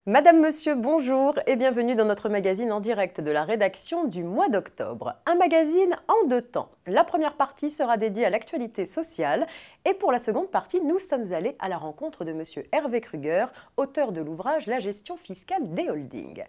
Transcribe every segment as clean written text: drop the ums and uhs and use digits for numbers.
Madame, Monsieur, bonjour et bienvenue dans notre magazine en direct de la rédaction du mois d'octobre. Un magazine en deux temps. La première partie sera dédiée à l'actualité sociale et pour la seconde partie, nous sommes allés à la rencontre de Monsieur Hervé Kruger, auteur de l'ouvrage La gestion fiscale des holdings.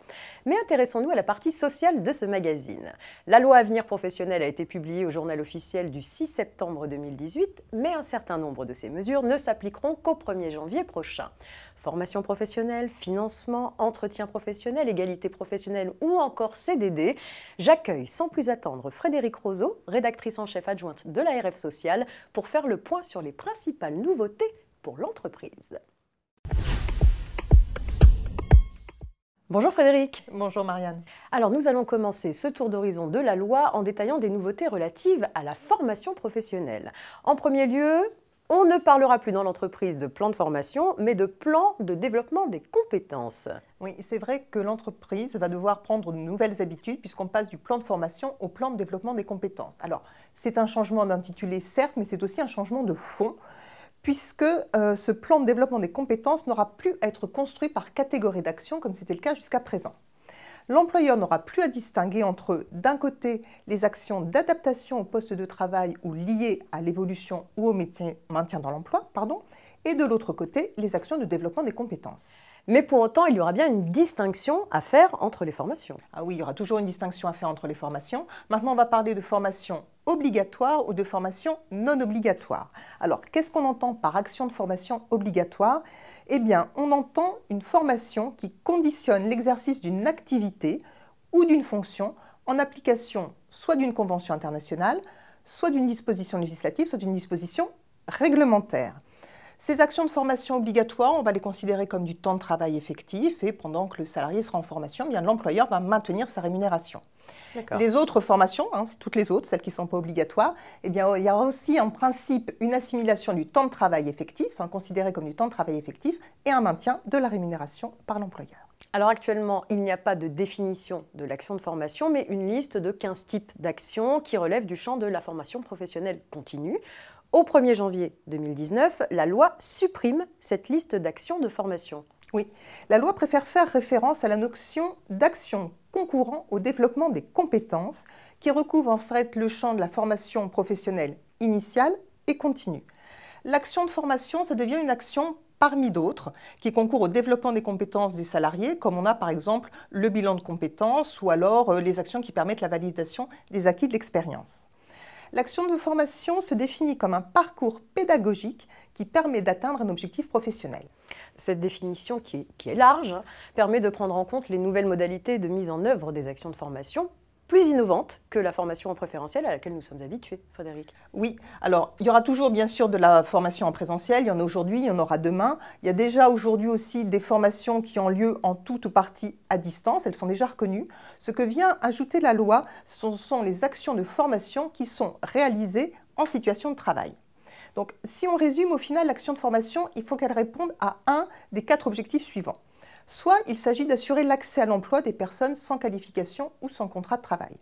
Mais intéressons-nous à la partie sociale de ce magazine. La loi Avenir professionnel a été publiée au journal officiel du 6 septembre 2018, mais un certain nombre de ces mesures ne s'appliqueront qu'au 1er janvier prochain. Formation professionnelle, financement, entretien professionnel, égalité professionnelle ou encore CDD, j'accueille sans plus attendre Frédérique Roseau, rédactrice en chef adjointe de la RF Sociale, pour faire le point sur les principales nouveautés pour l'entreprise. Bonjour Frédérique. Bonjour Marianne. Alors nous allons commencer ce tour d'horizon de la loi en détaillant des nouveautés relatives à la formation professionnelle. En premier lieu, on ne parlera plus dans l'entreprise de plan de formation, mais de plan de développement des compétences. Oui, c'est vrai que l'entreprise va devoir prendre de nouvelles habitudes puisqu'on passe du plan de formation au plan de développement des compétences. Alors, c'est un changement d'intitulé, certes, mais c'est aussi un changement de fond, puisque ce plan de développement des compétences n'aura plus à être construit par catégorie d'action, comme c'était le cas jusqu'à présent. L'employeur n'aura plus à distinguer entre, d'un côté, les actions d'adaptation au poste de travail ou liées à l'évolution ou au maintien dans l'emploi, et de l'autre côté, les actions de développement des compétences. Mais pour autant, il y aura bien une distinction à faire entre les formations. Ah oui, il y aura toujours une distinction à faire entre les formations. Maintenant, on va parler de formation obligatoire ou de formation non obligatoire. Alors, qu'est-ce qu'on entend par action de formation obligatoire? Eh bien, on entend une formation qui conditionne l'exercice d'une activité ou d'une fonction en application soit d'une convention internationale, soit d'une disposition législative, soit d'une disposition réglementaire. Ces actions de formation obligatoires, on va les considérer comme du temps de travail effectif et pendant que le salarié sera en formation, bien l'employeur va maintenir sa rémunération. Les autres formations, toutes les autres, celles qui ne sont pas obligatoires, eh bien, il y aura aussi en principe une assimilation du temps de travail effectif, considéré comme du temps de travail effectif, et un maintien de la rémunération par l'employeur. Alors actuellement, il n'y a pas de définition de l'action de formation, mais une liste de 15 types d'actions qui relèvent du champ de la formation professionnelle continue. Au 1er janvier 2019, la loi supprime cette liste d'actions de formation. Oui, la loi préfère faire référence à la notion d'action concourant au développement des compétences qui recouvre en fait le champ de la formation professionnelle initiale et continue. L'action de formation, ça devient une action parmi d'autres qui concourent au développement des compétences des salariés, comme on a par exemple le bilan de compétences ou alors les actions qui permettent la validation des acquis de l'expérience. L'action de formation se définit comme un parcours pédagogique qui permet d'atteindre un objectif professionnel. Cette définition, qui est large, permet de prendre en compte les nouvelles modalités de mise en œuvre des actions de formation, plus innovantes que la formation en présentiel à laquelle nous sommes habitués, Frédérique. Oui, alors il y aura toujours bien sûr de la formation en présentiel, il y en a aujourd'hui, il y en aura demain. Il y a déjà aujourd'hui aussi des formations qui ont lieu en tout ou partie à distance, elles sont déjà reconnues. Ce que vient ajouter la loi, ce sont les actions de formation qui sont réalisées en situation de travail. Donc si on résume, au final, l'action de formation, il faut qu'elle réponde à un des 4 objectifs suivants. Soit il s'agit d'assurer l'accès à l'emploi des personnes sans qualification ou sans contrat de travail.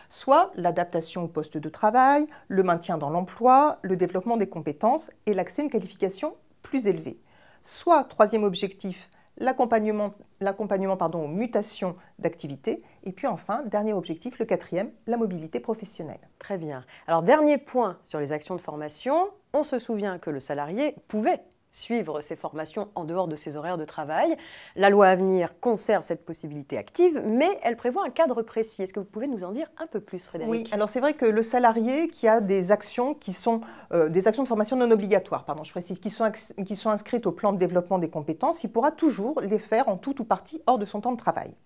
Soit l'adaptation au poste de travail, le maintien dans l'emploi, le développement des compétences et l'accès à une qualification plus élevée. Soit, troisième objectif, l'accompagnement aux mutations d'activité. Et puis enfin, dernier objectif, le 4e, la mobilité professionnelle. Très bien. Alors, dernier point sur les actions de formation, on se souvient que le salarié pouvait suivre ces formations en dehors de ses horaires de travail. La loi Avenir conserve cette possibilité active, mais elle prévoit un cadre précis. Est-ce que vous pouvez nous en dire un peu plus, Frédérique? Oui, alors c'est vrai que le salarié qui a des actions qui sont des actions de formation non obligatoires, je précise, qui sont inscrites au plan de développement des compétences, il pourra toujours les faire en tout ou partie hors de son temps de travail.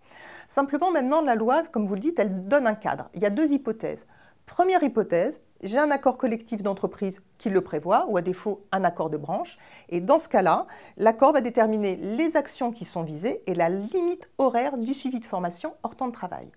Simplement, maintenant, la loi, comme vous le dites, elle donne un cadre. Il y a 2 hypothèses. Première hypothèse, j'ai un accord collectif d'entreprise qui le prévoit, ou à défaut un accord de branche. Et dans ce cas-là, l'accord va déterminer les actions qui sont visées et la limite horaire du suivi de formation hors temps de travail.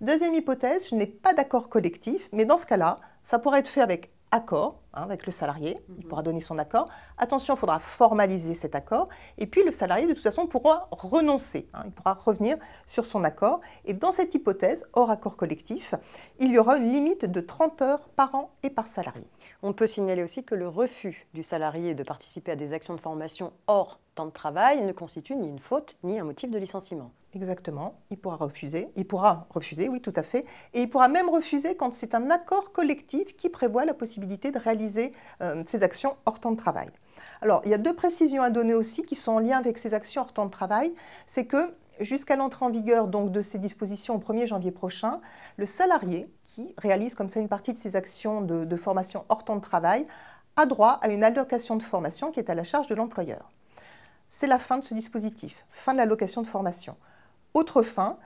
Deuxième hypothèse, je n'ai pas d'accord collectif, mais dans ce cas-là, ça pourrait être fait avec accord, avec le salarié, il pourra donner son accord. Attention, il faudra formaliser cet accord. Et puis le salarié, de toute façon, pourra renoncer. Il pourra revenir sur son accord. Et dans cette hypothèse, hors accord collectif, il y aura une limite de 30 heures par an et par salarié. On peut signaler aussi que le refus du salarié de participer à des actions de formation hors temps de travail ne constitue ni une faute ni un motif de licenciement. Exactement, il pourra refuser, oui tout à fait, et il pourra même refuser quand c'est un accord collectif qui prévoit la possibilité de réaliser ces actions hors temps de travail. Alors, il y a 2 précisions à donner aussi qui sont en lien avec ces actions hors temps de travail, c'est que jusqu'à l'entrée en vigueur donc, de ces dispositions au 1er janvier prochain, le salarié qui réalise comme ça une partie de ses actions de formation hors temps de travail a droit à une allocation de formation qui est à la charge de l'employeur. C'est la fin de ce dispositif, fin de l'allocation de formation. Autre fin,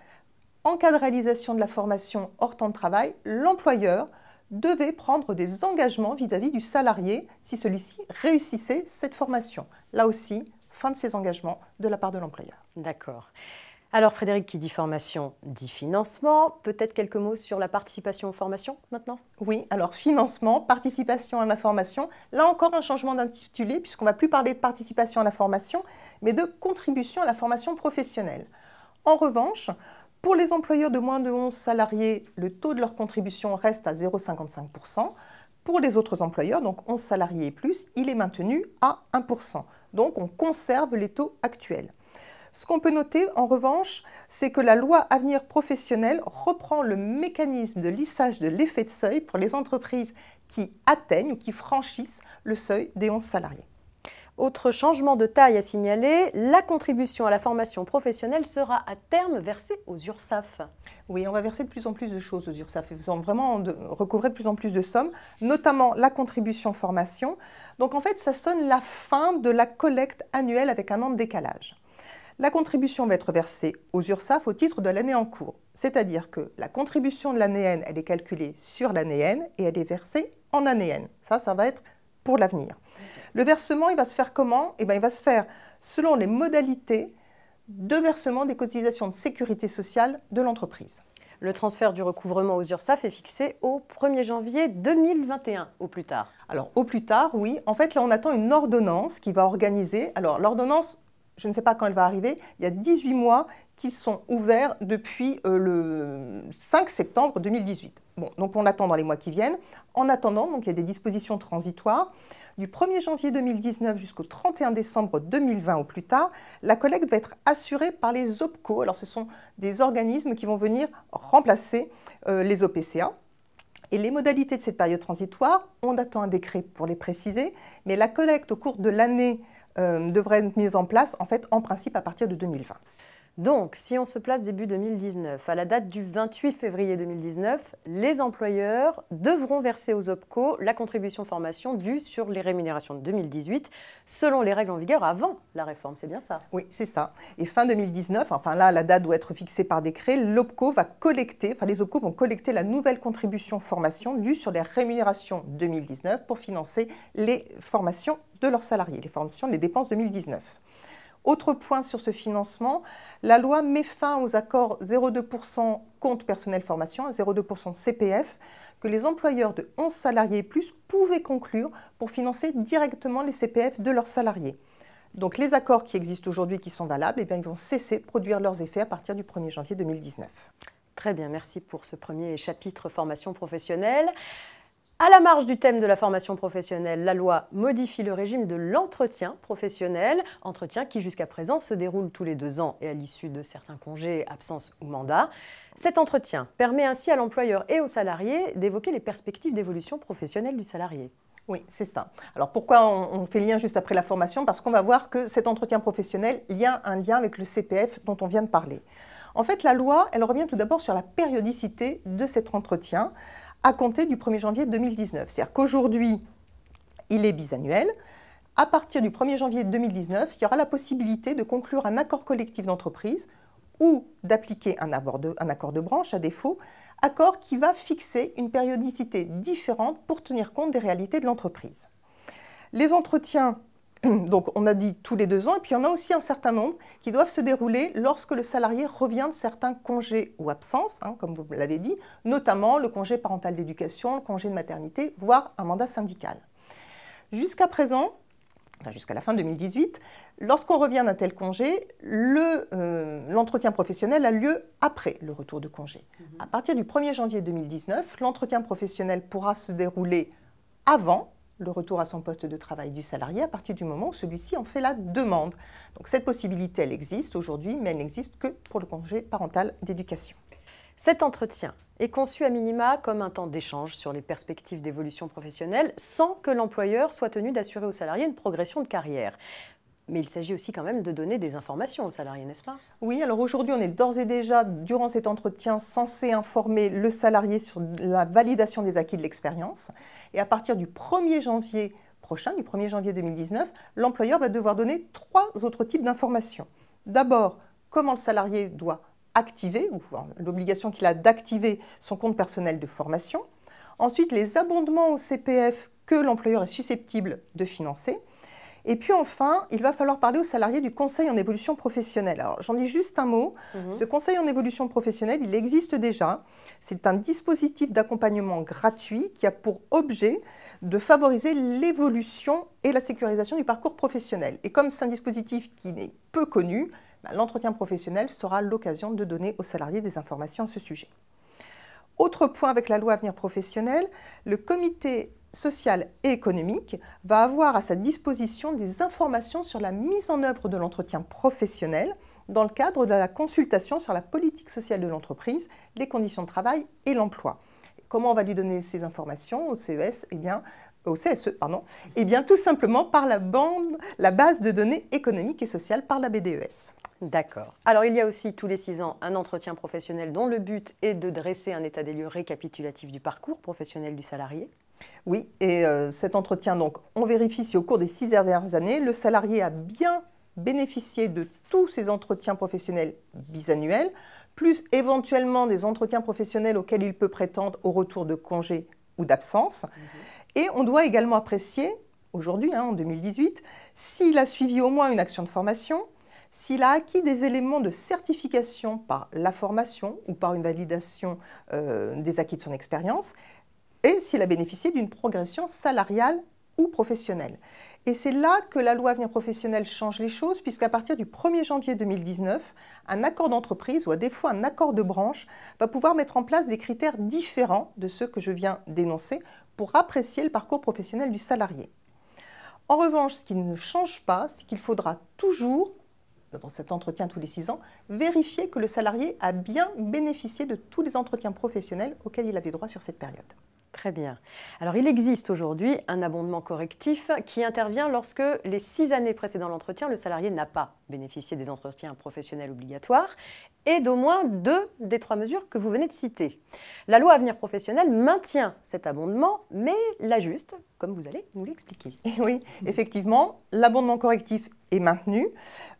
en cas de réalisation de la formation hors temps de travail, l'employeur devait prendre des engagements vis-à-vis du salarié si celui-ci réussissait cette formation. Là aussi, fin de ces engagements de la part de l'employeur. D'accord. Alors Frédéric, qui dit formation, dit financement. Peut-être quelques mots sur la participation aux formations maintenant? Oui, alors financement, participation à la formation. Là encore un changement d'intitulé puisqu'on ne va plus parler de participation à la formation, mais de contribution à la formation professionnelle. En revanche, pour les employeurs de moins de 11 salariés, le taux de leur contribution reste à 0,55%. Pour les autres employeurs, donc 11 salariés et plus, il est maintenu à 1%. Donc on conserve les taux actuels. Ce qu'on peut noter, en revanche, c'est que la loi Avenir professionnel reprend le mécanisme de lissage de l'effet de seuil pour les entreprises qui atteignent ou qui franchissent le seuil des 11 salariés. Autre changement de taille à signaler, la contribution à la formation professionnelle sera à terme versée aux URSSAF. Oui, on va verser de plus en plus de choses aux URSSAF. Ils vont vraiment recouvrer de plus en plus de sommes, notamment la contribution formation. Donc en fait, ça sonne la fin de la collecte annuelle avec un an de décalage. La contribution va être versée aux URSSAF au titre de l'année en cours. C'est-à-dire que la contribution de l'année N, elle est calculée sur l'année N et elle est versée en année N. Ça va être pour l'avenir. Le versement, il va se faire comment? Il va se faire selon les modalités de versement des cotisations de sécurité sociale de l'entreprise. Le transfert du recouvrement aux URSSAF est fixé au 1er janvier 2021, au plus tard. Alors, au plus tard, oui. En fait, là, on attend une ordonnance qui va organiser. Alors, l'ordonnance, je ne sais pas quand elle va arriver. Il y a 18 mois qu'ils sont ouverts depuis le 5 septembre 2018. Bon, donc on l'attend dans les mois qui viennent. En attendant, donc, il y a des dispositions transitoires. Du 1er janvier 2019 jusqu'au 31 décembre 2020 au plus tard, la collecte va être assurée par les OPCO. Alors, ce sont des organismes qui vont venir remplacer les OPCA. Et les modalités de cette période transitoire, on attend un décret pour les préciser, mais la collecte au cours de l'année devrait être mise en place, en fait, en principe, à partir de 2020. Donc, si on se place début 2019, à la date du 28 février 2019, les employeurs devront verser aux OPCO la contribution formation due sur les rémunérations de 2018, selon les règles en vigueur avant la réforme, c'est bien ça? Oui, c'est ça. Et fin 2019, enfin là, la date doit être fixée par décret, l'OPCO va collecter, enfin les OPCO vont collecter la nouvelle contribution formation due sur les rémunérations 2019 pour financer les formations de leurs salariés, les formations des dépenses 2019. Autre point sur ce financement, la loi met fin aux accords 0,2% compte personnel formation, 0,2% CPF, que les employeurs de 11 salariés et plus pouvaient conclure pour financer directement les CPF de leurs salariés. Donc les accords qui existent aujourd'hui, qui sont valables, ils vont cesser de produire leurs effets à partir du 1er janvier 2019. Très bien, merci pour ce premier chapitre formation professionnelle. À la marge du thème de la formation professionnelle, la loi modifie le régime de l'entretien professionnel, entretien qui jusqu'à présent se déroule tous les 2 ans et à l'issue de certains congés, absences ou mandats. Cet entretien permet ainsi à l'employeur et aux salariés d'évoquer les perspectives d'évolution professionnelle du salarié. Oui, c'est ça. Alors pourquoi on fait le lien juste après la formation? Parce qu'on va voir que cet entretien professionnel, il y a un lien avec le CPF dont on vient de parler. En fait, la loi, elle revient tout d'abord sur la périodicité de cet entretien à compter du 1er janvier 2019. C'est-à-dire qu'aujourd'hui, il est bisannuel. À partir du 1er janvier 2019, il y aura la possibilité de conclure un accord collectif d'entreprise ou d'appliquer un accord de branche à défaut, accord qui va fixer une périodicité différente pour tenir compte des réalités de l'entreprise. Les entretiens, donc on a dit tous les 2 ans, et puis il y en a aussi un certain nombre qui doivent se dérouler lorsque le salarié revient de certains congés ou absences, comme vous l'avez dit, notamment le congé parental d'éducation, le congé de maternité, voire un mandat syndical. Jusqu'à présent, jusqu'à la fin 2018, lorsqu'on revient d'un tel congé, l'entretien professionnel a lieu après le retour de congé. À partir du 1er janvier 2019, l'entretien professionnel pourra se dérouler avant le retour à son poste de travail du salarié à partir du moment où celui-ci en fait la demande. Donc cette possibilité, elle existe aujourd'hui, mais elle n'existe que pour le congé parental d'éducation. Cet entretien est conçu à minima comme un temps d'échange sur les perspectives d'évolution professionnelle sans que l'employeur soit tenu d'assurer aux salariés une progression de carrière. Mais il s'agit aussi quand même de donner des informations aux salariés, n'est-ce pas? Oui, alors aujourd'hui, on est d'ores et déjà, durant cet entretien, censé informer le salarié sur la validation des acquis de l'expérience. Et à partir du 1er janvier prochain, du 1er janvier 2019, l'employeur va devoir donner 3 autres types d'informations. D'abord, comment le salarié doit activer, ou l'obligation qu'il a d'activer son compte personnel de formation. Ensuite, les abondements au CPF que l'employeur est susceptible de financer. Et puis enfin, il va falloir parler aux salariés du conseil en évolution professionnelle. Alors j'en dis juste un mot. Ce conseil en évolution professionnelle, il existe déjà. C'est un dispositif d'accompagnement gratuit qui a pour objet de favoriser l'évolution et la sécurisation du parcours professionnel. Et comme c'est un dispositif qui n'est peu connu, l'entretien professionnel sera l'occasion de donner aux salariés des informations à ce sujet. Autre point avec la loi Avenir Professionnel, le comité social et économique va avoir à sa disposition des informations sur la mise en œuvre de l'entretien professionnel dans le cadre de la consultation sur la politique sociale de l'entreprise, les conditions de travail et l'emploi. Comment on va lui donner ces informations au CES? Au CSE, pardon, tout simplement par la base de données économiques et sociales par la BDES. D'accord. Alors il y a aussi tous les 6 ans un entretien professionnel dont le but est de dresser un état des lieux récapitulatif du parcours professionnel du salarié. Oui, et cet entretien, donc, on vérifie si au cours des 6 dernières années, le salarié a bien bénéficié de tous ces entretiens professionnels bisannuels, plus éventuellement des entretiens professionnels auxquels il peut prétendre au retour de congé ou d'absence. Et on doit également apprécier, aujourd'hui, en 2018, s'il a suivi au moins une action de formation, s'il a acquis des éléments de certification par la formation ou par une validation des acquis de son expérience, et s'il a bénéficié d'une progression salariale ou professionnelle. Et c'est là que la loi Avenir Professionnel change les choses, puisqu'à partir du 1er janvier 2019, un accord d'entreprise ou à défaut un accord de branche va pouvoir mettre en place des critères différents de ceux que je viens d'énoncer pour apprécier le parcours professionnel du salarié. En revanche, ce qui ne change pas, c'est qu'il faudra toujours, dans cet entretien tous les 6 ans, vérifier que le salarié a bien bénéficié de tous les entretiens professionnels auxquels il avait droit sur cette période. Très bien. Alors, il existe aujourd'hui un abondement correctif qui intervient lorsque les 6 années précédant l'entretien, le salarié n'a pas bénéficié des entretiens professionnels obligatoires et d'au moins 2 des 3 mesures que vous venez de citer. La loi Avenir Professionnel maintient cet abondement, mais l'ajuste, comme vous allez nous l'expliquer. Oui, effectivement, l'abondement correctif est maintenu.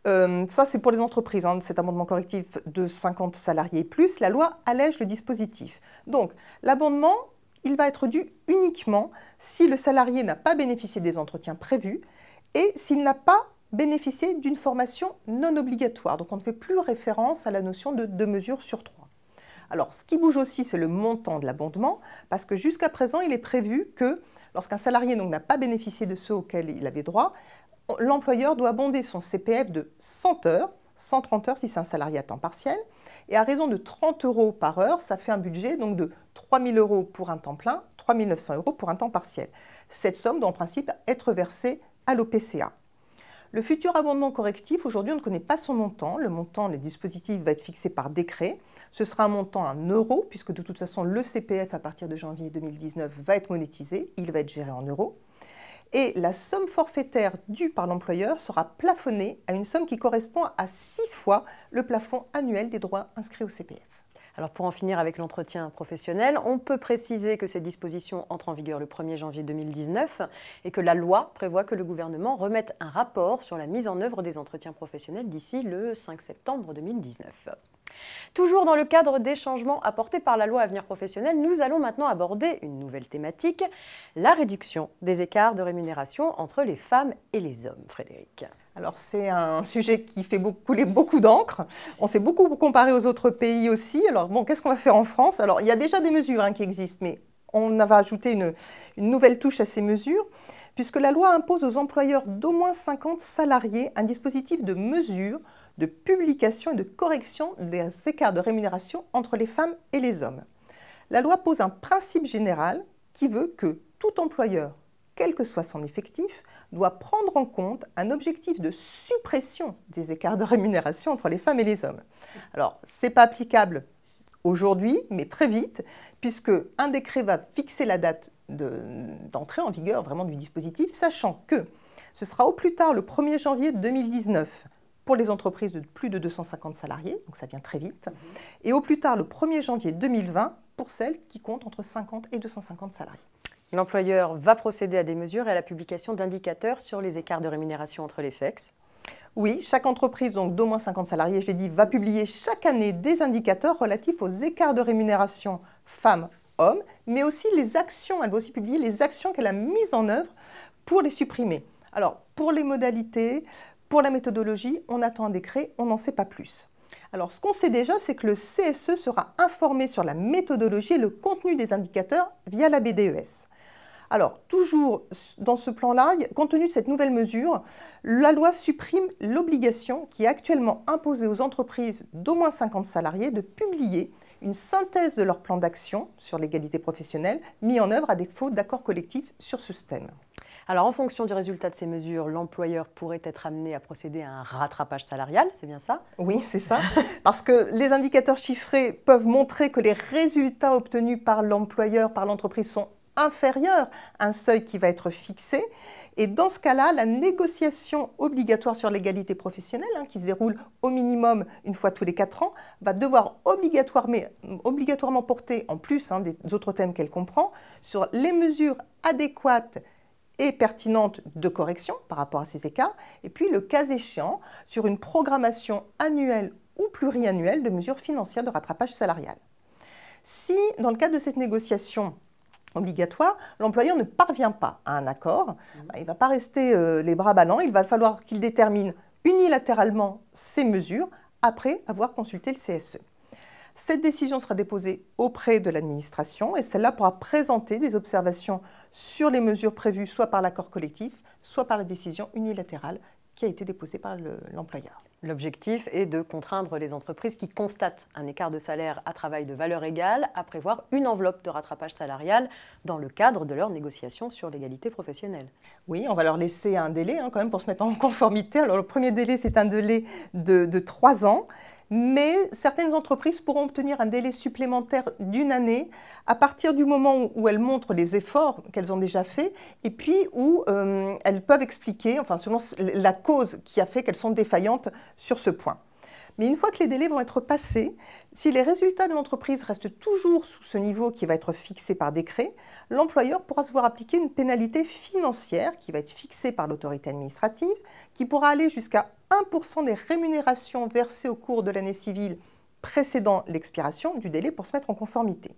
Ça, c'est pour les entreprises, cet abondement correctif de 50 salariés plus. La loi allège le dispositif. Donc, l'abondement, il va être dû uniquement si le salarié n'a pas bénéficié des entretiens prévus et s'il n'a pas bénéficié d'une formation non obligatoire. Donc on ne fait plus référence à la notion de 2 mesures sur 3. Alors ce qui bouge aussi, c'est le montant de l'abondement, parce que jusqu'à présent, il est prévu que lorsqu'un salarié n'a pas bénéficié de ceux auxquels il avait droit, l'employeur doit abonder son CPF de 100 heures, 130 heures si c'est un salarié à temps partiel, et à raison de 30 € par heure, ça fait un budget donc de 3 000 € pour un temps plein, 3 900 € pour un temps partiel. Cette somme doit en principe être versée à l'OPCA. Le futur abondement correctif, aujourd'hui, on ne connaît pas son montant. Le montant, le dispositif va être fixé par décret. Ce sera un montant en euros, puisque de toute façon, le CPF, à partir de janvier 2019, va être monétisé. Il va être géré en euros. Et la somme forfaitaire due par l'employeur sera plafonnée à une somme qui correspond à 6 fois le plafond annuel des droits inscrits au CPF. Alors pour en finir avec l'entretien professionnel, on peut préciser que ces dispositions entrent en vigueur le 1er janvier 2019 et que la loi prévoit que le gouvernement remette un rapport sur la mise en œuvre des entretiens professionnels d'ici le 5 septembre 2019. Toujours dans le cadre des changements apportés par la loi Avenir Professionnel, nous allons maintenant aborder une nouvelle thématique, la réduction des écarts de rémunération entre les femmes et les hommes. Frédéric. Alors c'est un sujet qui fait couler beaucoup d'encre. On s'est beaucoup comparé aux autres pays aussi. Alors bon, qu'est-ce qu'on va faire en France? Alors il y a déjà des mesures qui existent, mais on va ajouter une nouvelle touche à ces mesures, puisque la loi impose aux employeurs d'au moins 50 salariés un dispositif de mesure, de publication et de correction des écarts de rémunération entre les femmes et les hommes. La loi pose un principe général qui veut que tout employeur, quel que soit son effectif, doit prendre en compte un objectif de suppression des écarts de rémunération entre les femmes et les hommes. Alors, ce n'est pas applicable aujourd'hui, mais très vite, puisque un décret va fixer la date d'entrée en vigueur vraiment du dispositif, sachant que ce sera au plus tard le 1er janvier 2019 pour les entreprises de plus de 250 salariés, donc ça vient très vite, et au plus tard le 1er janvier 2020 pour celles qui comptent entre 50 et 250 salariés. L'employeur va procéder à des mesures et à la publication d'indicateurs sur les écarts de rémunération entre les sexes. Oui, chaque entreprise donc d'au moins 50 salariés, je l'ai dit, va publier chaque année des indicateurs relatifs aux écarts de rémunération femmes-hommes, mais aussi les actions. Elle va aussi publier les actions qu'elle a mises en œuvre pour les supprimer. Alors, pour les modalités, pour la méthodologie, on attend un décret, on n'en sait pas plus. Alors, ce qu'on sait déjà, c'est que le CSE sera informé sur la méthodologie et le contenu des indicateurs via la BDES. Alors, toujours dans ce plan-là, compte tenu de cette nouvelle mesure, la loi supprime l'obligation qui est actuellement imposée aux entreprises d'au moins 50 salariés de publier une synthèse de leur plan d'action sur l'égalité professionnelle mis en œuvre à défaut d'accord collectif sur ce thème. Alors, en fonction du résultat de ces mesures, l'employeur pourrait être amené à procéder à un rattrapage salarial, c'est bien ça? Oui, c'est ça. Parce que les indicateurs chiffrés peuvent montrer que les résultats obtenus par l'employeur, par l'entreprise sont inférieur à un seuil qui va être fixé. Et dans ce cas-là, la négociation obligatoire sur l'égalité professionnelle, qui se déroule au minimum une fois tous les 4 ans, va devoir obligatoirement porter, en plus des autres thèmes qu'elle comprend, sur les mesures adéquates et pertinentes de correction par rapport à ces écarts, et puis le cas échéant, sur une programmation annuelle ou pluriannuelle de mesures financières de rattrapage salarial. Si, dans le cadre de cette négociation obligatoire, l'employeur ne parvient pas à un accord, il ne va pas rester les bras ballants, il va falloir qu'il détermine unilatéralement ces mesures après avoir consulté le CSE. Cette décision sera déposée auprès de l'administration et celle-là pourra présenter des observations sur les mesures prévues soit par l'accord collectif, soit par la décision unilatérale qui a été déposée par l'employeur. L'objectif est de contraindre les entreprises qui constatent un écart de salaire à travail de valeur égale à prévoir une enveloppe de rattrapage salarial dans le cadre de leurs négociations sur l'égalité professionnelle. Oui, on va leur laisser un délai quand même pour se mettre en conformité. Alors le premier délai, c'est un délai de 3 ans. Mais certaines entreprises pourront obtenir un délai supplémentaire d'1 année à partir du moment où elles montrent les efforts qu'elles ont déjà faits et puis où elles peuvent expliquer, selon la cause qui a fait qu'elles sont défaillantes sur ce point. Mais une fois que les délais vont être passés, si les résultats de l'entreprise restent toujours sous ce niveau qui va être fixé par décret, l'employeur pourra se voir appliquer une pénalité financière qui va être fixée par l'autorité administrative, qui pourra aller jusqu'à 1% des rémunérations versées au cours de l'année civile précédant l'expiration du délai pour se mettre en conformité.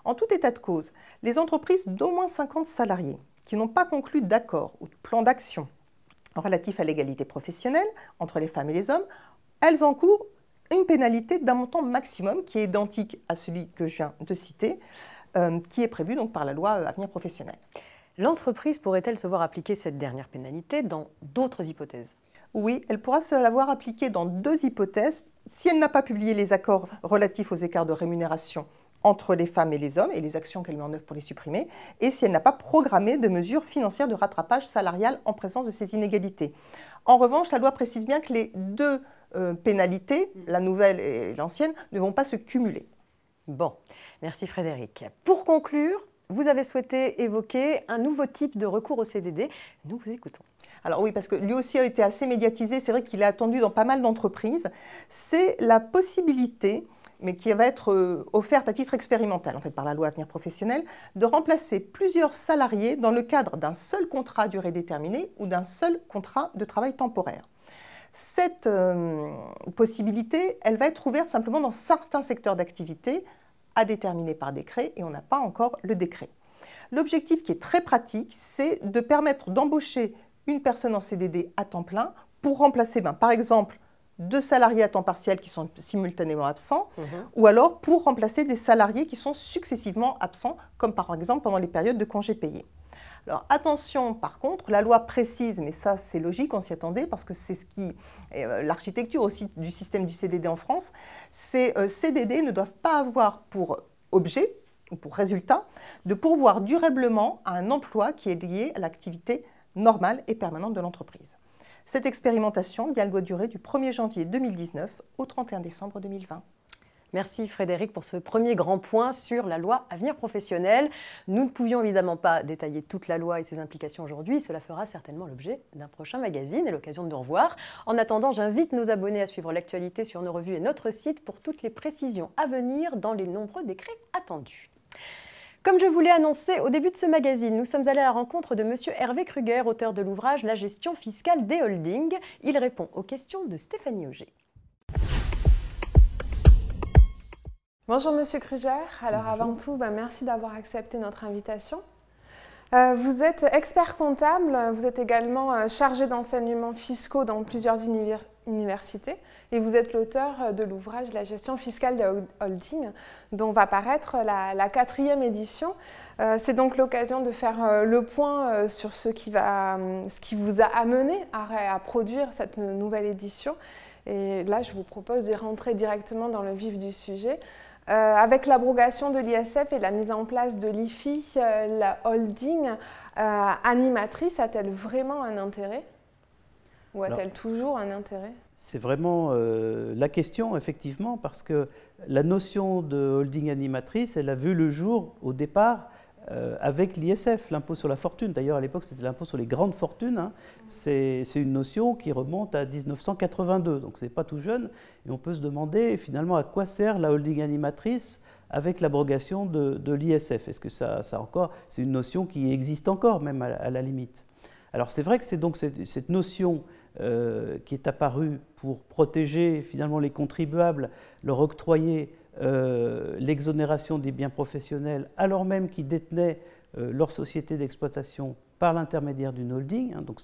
En tout état de cause, les entreprises d'au moins 50 salariés qui n'ont pas conclu d'accord ou de plan d'action relatif à l'égalité professionnelle entre les femmes et les hommes, elles encourent une pénalité d'un montant maximum qui est identique à celui que je viens de citer, qui est prévu donc par la loi Avenir professionnel. L'entreprise pourrait-elle se voir appliquer cette dernière pénalité dans d'autres hypothèses? Oui, elle pourra se la voir appliquer dans 2 hypothèses. Si elle n'a pas publié les accords relatifs aux écarts de rémunération entre les femmes et les hommes et les actions qu'elle met en œuvre pour les supprimer, et si elle n'a pas programmé de mesures financières de rattrapage salarial en présence de ces inégalités. En revanche, la loi précise bien que les 2 pénalités, la nouvelle et l'ancienne, ne vont pas se cumuler. Bon, merci Frédéric. Pour conclure, vous avez souhaité évoquer un nouveau type de recours au CDD. Nous vous écoutons. Alors oui, parce que lui aussi a été assez médiatisé, c'est vrai qu'il est attendu dans pas mal d'entreprises. C'est la possibilité, mais qui va être offerte à titre expérimental en fait, par la loi Avenir professionnel, de remplacer plusieurs salariés dans le cadre d'un seul contrat à durée déterminée ou d'un seul contrat de travail temporaire. Cette possibilité, elle va être ouverte simplement dans certains secteurs d'activité à déterminer par décret et on n'a pas encore le décret. L'objectif qui est très pratique, c'est de permettre d'embaucher une personne en CDD à temps plein pour remplacer, par exemple, 2 salariés à temps partiel qui sont simultanément absents, ou alors pour remplacer des salariés qui sont successivement absents, comme par exemple pendant les périodes de congés payés. Alors attention par contre, la loi précise, mais ça c'est logique, on s'y attendait parce que c'est ce qui l'architecture aussi du système du CDD en France, ces CDD ne doivent pas avoir pour objet ou pour résultat de pourvoir durablement à un emploi qui est lié à l'activité normale et permanente de l'entreprise. Cette expérimentation, elle doit durer du 1er janvier 2019 au 31 décembre 2020. Merci Frédéric pour ce premier grand point sur la loi Avenir professionnel. Nous ne pouvions évidemment pas détailler toute la loi et ses implications aujourd'hui. Cela fera certainement l'objet d'un prochain magazine et l'occasion de nous revoir. En attendant, j'invite nos abonnés à suivre l'actualité sur nos revues et notre site pour toutes les précisions à venir dans les nombreux décrets attendus. Comme je vous l'ai annoncé au début de ce magazine, nous sommes allés à la rencontre de M. Hervé Kruger, auteur de l'ouvrage « La gestion fiscale des holdings ». Il répond aux questions de Stéphanie Auger. Bonjour Monsieur Kruger, alors avant tout, merci d'avoir accepté notre invitation. Vous êtes expert comptable, vous êtes également chargé d'enseignements fiscaux dans plusieurs universités et vous êtes l'auteur de l'ouvrage « La gestion fiscale des holdings » dont va paraître la 4e édition. C'est donc l'occasion de faire le point sur ce qui vous a amené à produire cette nouvelle édition. Et là, je vous propose de rentrer directement dans le vif du sujet. Avec l'abrogation de l'ISF et la mise en place de l'IFI, la holding animatrice a-t-elle vraiment un intérêt? Ou a-t-elle toujours un intérêt? C'est vraiment la question, effectivement, parce que la notion de holding animatrice, elle a vu le jour au départ avec l'ISF, l'impôt sur la fortune. D'ailleurs, à l'époque, c'était l'impôt sur les grandes fortunes. Hein. C'est une notion qui remonte à 1982, donc ce n'est pas tout jeune. Et on peut se demander finalement à quoi sert la holding animatrice avec l'abrogation de l'ISF. Est-ce que c'est une notion qui existe encore, même à la limite? Alors c'est vrai que c'est donc cette notion qui est apparue pour protéger finalement les contribuables, leur octroyer l'exonération des biens professionnels alors même qu'ils détenaient leur société d'exploitation par l'intermédiaire d'une holding, hein, donc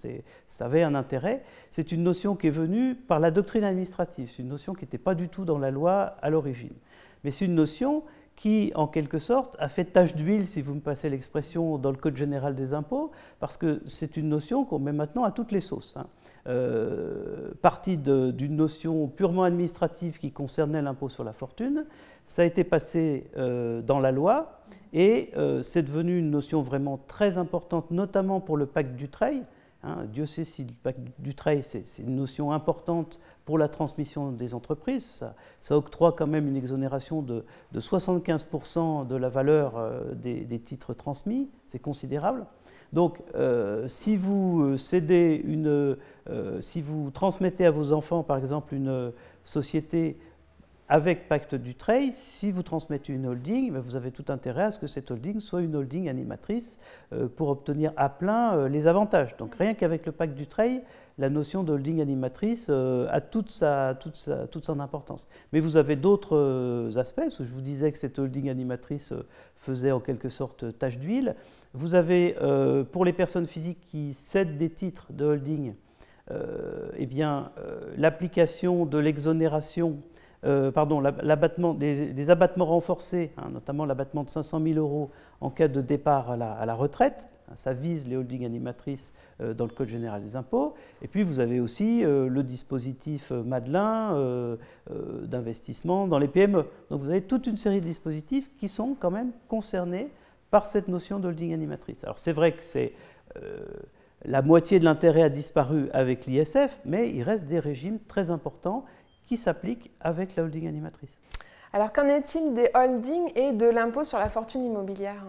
ça avait un intérêt. C'est une notion qui est venue par la doctrine administrative, c'est une notion qui n'était pas du tout dans la loi à l'origine. Mais c'est une notion qui, en quelque sorte, a fait tache d'huile, si vous me passez l'expression, dans le Code général des impôts, parce que c'est une notion qu'on met maintenant à toutes les sauces. Hein. Partie d'une notion purement administrative qui concernait l'impôt sur la fortune, ça a été passé dans la loi, et c'est devenu une notion vraiment très importante, notamment pour le pacte Dutreil. Hein, Dieu sait si le pacte Dutreil, c'est une notion importante pour la transmission des entreprises. Ça octroie quand même une exonération de 75% de la valeur des titres transmis, c'est considérable. Donc, si vous si vous transmettez à vos enfants, par exemple, une société avec pacte Dutreil, si vous transmettez une holding, vous avez tout intérêt à ce que cette holding soit une holding animatrice pour obtenir à plein les avantages. Donc rien qu'avec le pacte Dutreil, la notion de holding animatrice a toute son importance. Mais vous avez d'autres aspects, parce que je vous disais que cette holding animatrice faisait en quelque sorte tache d'huile. Vous avez, pour les personnes physiques qui cèdent des titres de holding, l'application de l'exonération l'abattement des abattements renforcés, hein, notamment l'abattement de 500 000 € en cas de départ à la retraite. Ça vise les holdings animatrices dans le Code général des impôts. Et puis vous avez aussi le dispositif Madelin d'investissement dans les PME. Donc vous avez toute une série de dispositifs qui sont quand même concernés par cette notion de holding animatrice. Alors c'est vrai que la moitié de l'intérêt a disparu avec l'ISF, mais il reste des régimes très importants qui s'applique avec la holding animatrice. Alors qu'en est-il des holdings et de l'impôt sur la fortune immobilière?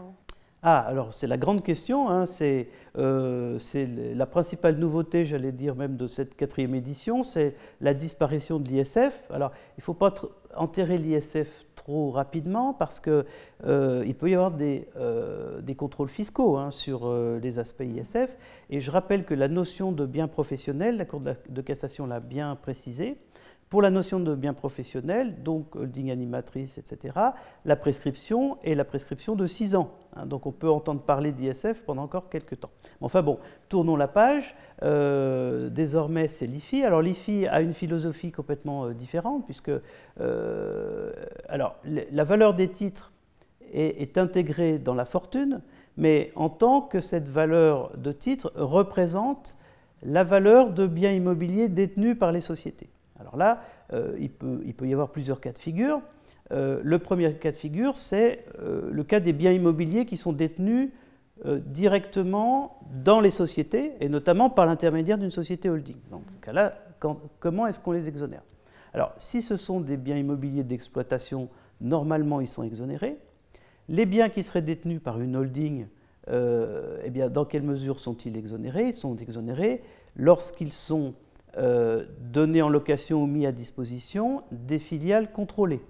Alors c'est la grande question, hein, c'est la principale nouveauté, j'allais dire même de cette 4e édition, c'est la disparition de l'ISF. Alors il ne faut pas enterrer l'ISF trop rapidement parce qu'il peut y avoir des contrôles fiscaux hein, sur les aspects ISF. Et je rappelle que la notion de bien professionnel, la Cour de cassation l'a bien précisé. Pour la notion de bien professionnel, donc holding animatrice, etc., la prescription est la prescription de 6 ans. Hein, donc on peut entendre parler d'ISF pendant encore quelques temps. Enfin bon, tournons la page. Désormais, c'est l'IFI. Alors l'IFI a une philosophie complètement différente, puisque la valeur des titres est intégrée dans la fortune, mais en tant que cette valeur de titre représente la valeur de biens immobiliers détenus par les sociétés. Alors là, il peut y avoir plusieurs cas de figure. Le premier cas de figure, c'est le cas des biens immobiliers qui sont détenus directement dans les sociétés, et notamment par l'intermédiaire d'une société holding. Dans ce cas-là, comment est-ce qu'on les exonère? Alors, si ce sont des biens immobiliers d'exploitation, normalement, ils sont exonérés. Les biens qui seraient détenus par une holding, eh bien, dans quelle mesure sont-ils exonérés? Ils sont exonérés lorsqu'ils sont donnés en location ou mis à disposition des filiales contrôlées.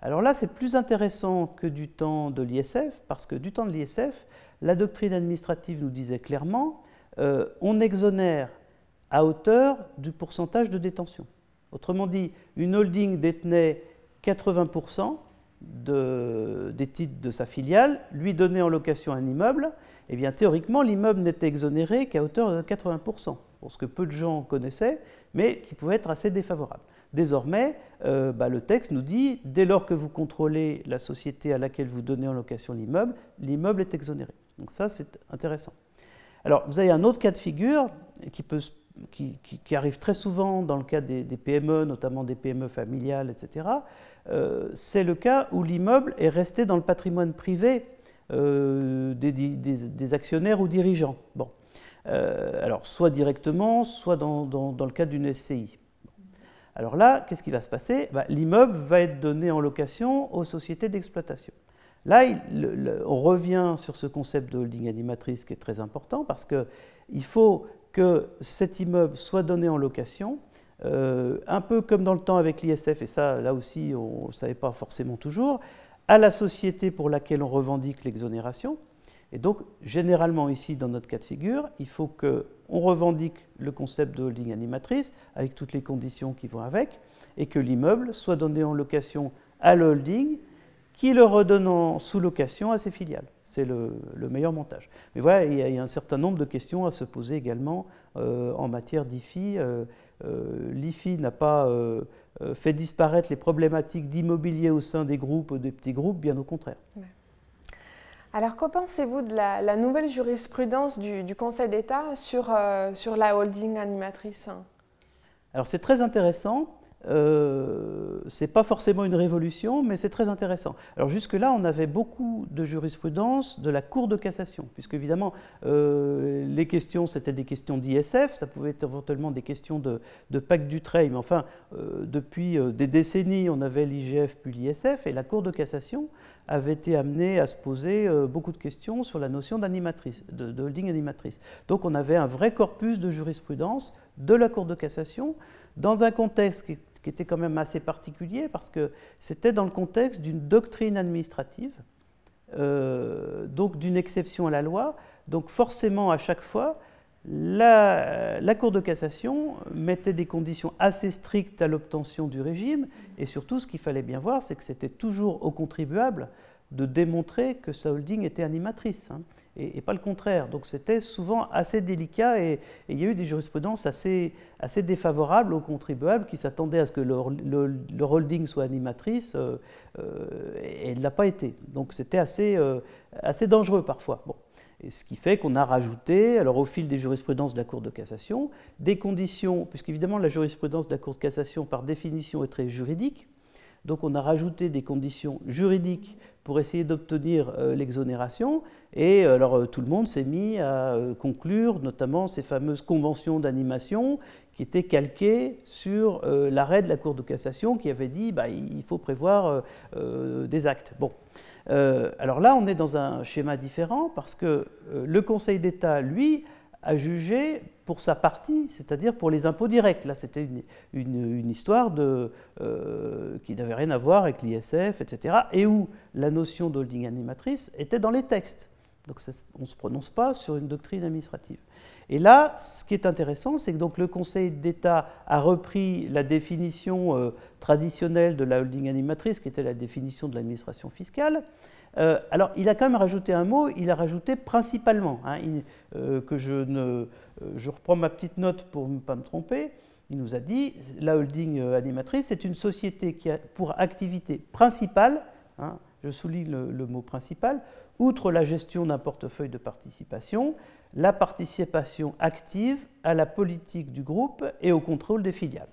Alors là, c'est plus intéressant que du temps de l'ISF, parce que du temps de l'ISF, la doctrine administrative nous disait clairement on exonère à hauteur du pourcentage de détention. Autrement dit, une holding détenait 80% des titres de sa filiale, lui donnait en location un immeuble, et bien théoriquement, l'immeuble n'était exonéré qu'à hauteur de 80%, pour ce que peu de gens connaissaient, mais qui pouvait être assez défavorable. Désormais, le texte nous dit, dès lors que vous contrôlez la société à laquelle vous donnez en location l'immeuble, l'immeuble est exonéré. Donc ça, c'est intéressant. Alors, vous avez un autre cas de figure qui arrive très souvent dans le cas des PME, notamment des PME familiales, etc. C'est le cas où l'immeuble est resté dans le patrimoine privé des actionnaires ou dirigeants. Bon. Alors, soit directement, soit dans le cadre d'une SCI. Alors là, qu'est-ce qui va se passer? L'immeuble va être donné en location aux sociétés d'exploitation. Là, on revient sur ce concept de holding animatrice qui est très important parce qu'il faut que cet immeuble soit donné en location, un peu comme dans le temps avec l'ISF, et ça, là aussi, on ne savait pas forcément toujours, à la société pour laquelle on revendique l'exonération. Et donc, généralement ici, dans notre cas de figure, il faut qu'on revendique le concept de holding animatrice, avec toutes les conditions qui vont avec, et que l'immeuble soit donné en location à la holding, qui le redonne sous location à ses filiales. C'est le meilleur montage. Mais voilà, il y a un certain nombre de questions à se poser également en matière d'IFI. L'IFI n'a pas fait disparaître les problématiques d'immobilier au sein des groupes ou des petits groupes, bien au contraire. Ouais. Alors, qu'en pensez-vous de la nouvelle jurisprudence du Conseil d'État sur la holding animatrice? Alors, c'est très intéressant. Ce n'est pas forcément une révolution, mais c'est très intéressant. Alors jusque-là, on avait beaucoup de jurisprudence de la Cour de cassation, puisque évidemment, les questions, c'était des questions d'ISF, ça pouvait être éventuellement des questions de Pacte Dutreil, mais enfin, depuis des décennies, on avait l'IGF puis l'ISF, et la Cour de cassation avait été amenée à se poser beaucoup de questions sur la notion d'animatrice, de holding animatrice. Donc on avait un vrai corpus de jurisprudence de la Cour de cassation, dans un contexte qui était quand même assez particulier, parce que c'était dans le contexte d'une doctrine administrative, donc d'une exception à la loi. Donc forcément, à chaque fois, la Cour de cassation mettait des conditions assez strictes à l'obtention du régime, et surtout, ce qu'il fallait bien voir, c'est que c'était toujours au contribuable de démontrer que sa holding était animatrice, hein, et pas le contraire. Donc c'était souvent assez délicat, et il y a eu des jurisprudences assez défavorables aux contribuables qui s'attendaient à ce que leur holding soit animatrice, et elle ne l'a pas été. Donc c'était assez dangereux parfois. Bon. Et ce qui fait qu'on a rajouté, alors au fil des jurisprudences de la Cour de cassation, des conditions, puisqu'évidemment la jurisprudence de la Cour de cassation par définition est très juridique, donc on a rajouté des conditions juridiques pour essayer d'obtenir l'exonération, et alors tout le monde s'est mis à conclure notamment ces fameuses conventions d'animation qui étaient calquées sur l'arrêt de la Cour de cassation qui avait dit il faut prévoir des actes. Bon. Alors là, on est dans un schéma différent parce que le Conseil d'État, lui, a jugé pour sa partie, c'est-à-dire pour les impôts directs. Là, c'était une histoire qui n'avait rien à voir avec l'ISF, etc., et où la notion d'holding animatrice était dans les textes. Donc on ne se prononce pas sur une doctrine administrative. Et là, ce qui est intéressant, c'est que donc, le Conseil d'État a repris la définition traditionnelle de la holding animatrice, qui était la définition de l'administration fiscale. Alors, il a quand même rajouté un mot, il a rajouté principalement, hein, je reprends ma petite note pour ne pas me tromper, il nous a dit, la holding animatrice, c'est une société qui a pour activité principale, hein, je souligne le mot principal, outre la gestion d'un portefeuille de participation, la participation active à la politique du groupe et au contrôle des filiales.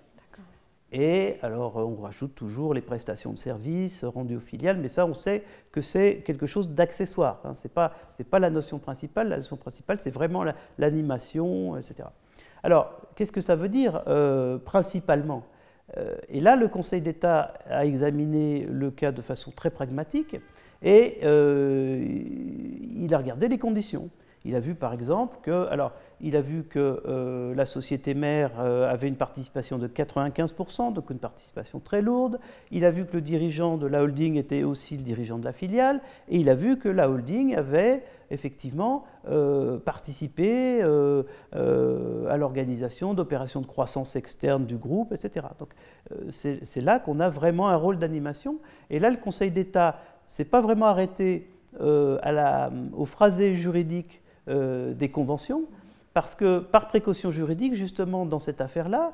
Et alors, on rajoute toujours les prestations de services rendues aux filiales, mais ça, on sait que c'est quelque chose d'accessoire. Hein. Ce n'est pas la notion principale. La notion principale, c'est vraiment l'animation, etc. Alors, qu'est-ce que ça veut dire principalement? Et là, le Conseil d'État a examiné le cas de façon très pragmatique et il a regardé les conditions. Il a vu par exemple que, la société mère avait une participation de 95%, donc une participation très lourde. Il a vu que le dirigeant de la holding était aussi le dirigeant de la filiale. Et il a vu que la holding avait effectivement participé à l'organisation d'opérations de croissance externe du groupe, etc. Donc c'est là qu'on a vraiment un rôle d'animation. Et là, le Conseil d'État ne s'est pas vraiment arrêté au phrasé juridique des conventions, parce que par précaution juridique, justement, dans cette affaire-là,